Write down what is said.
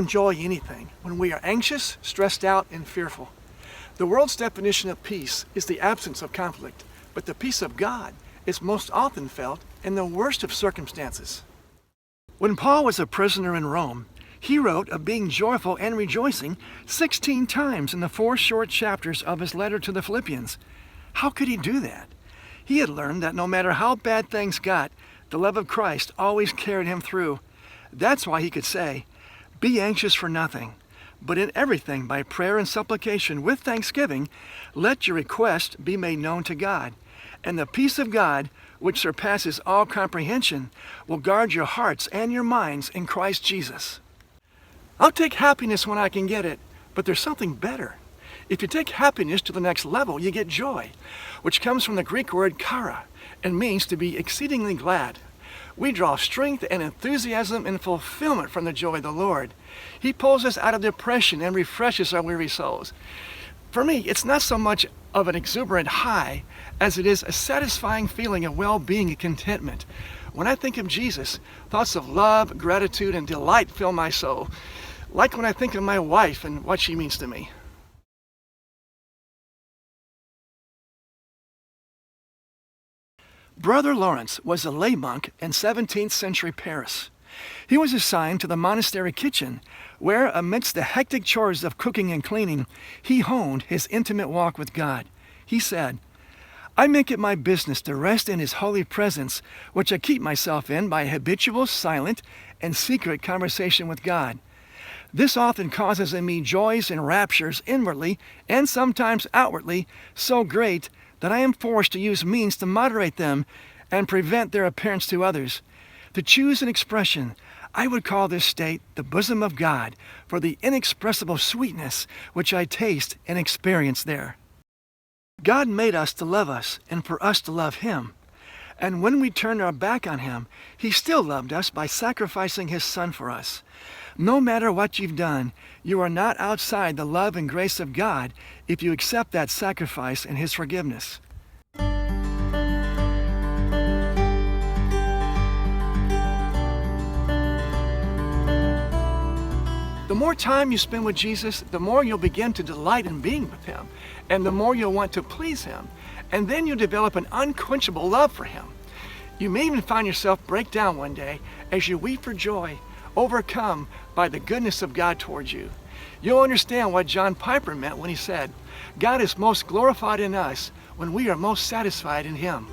enjoy anything when we are anxious, stressed out, and fearful. The world's definition of peace is the absence of conflict, but the peace of God is most often felt in the worst of circumstances. When Paul was a prisoner in Rome, he wrote of being joyful and rejoicing 16 times in the 4 short chapters of his letter to the Philippians. How could he do that? He had learned that no matter how bad things got, the love of Christ always carried him through. That's why he could say, "Be anxious for nothing, but in everything by prayer and supplication with thanksgiving, let your request be made known to God. And the peace of God, which surpasses all comprehension, will guard your hearts and your minds in Christ Jesus." I'll take happiness when I can get it, but there's something better. If you take happiness to the next level, you get joy, which comes from the Greek word chara and means to be exceedingly glad. We draw strength and enthusiasm and fulfillment from the joy of the Lord. He pulls us out of depression and refreshes our weary souls. For me, it's not so much of an exuberant high as it is a satisfying feeling of well-being and contentment. When I think of Jesus, thoughts of love, gratitude, and delight fill my soul, like when I think of my wife and what she means to me. Brother Lawrence was a lay monk in 17th century Paris. He was assigned to the monastery kitchen, where, amidst the hectic chores of cooking and cleaning, he honed his intimate walk with God. He said, "I make it my business to rest in His holy presence, which I keep myself in by habitual, silent, and secret conversation with God. This often causes in me joys and raptures inwardly and sometimes outwardly so great that I am forced to use means to moderate them and prevent their appearance to others. To choose an expression, I would call this state the bosom of God for the inexpressible sweetness which I taste and experience there." God made us to love us and for us to love Him. And when we turned our back on Him, He still loved us by sacrificing His Son for us. No matter what you've done, you are not outside the love and grace of God if you accept that sacrifice and His forgiveness. The more time you spend with Jesus, the more you'll begin to delight in being with Him, and the more you'll want to please Him, and then you'll develop an unquenchable love for Him. You may even find yourself break down one day as you weep for joy, overcome by the goodness of God towards you. You'll understand what John Piper meant when he said, "God is most glorified in us when we are most satisfied in Him."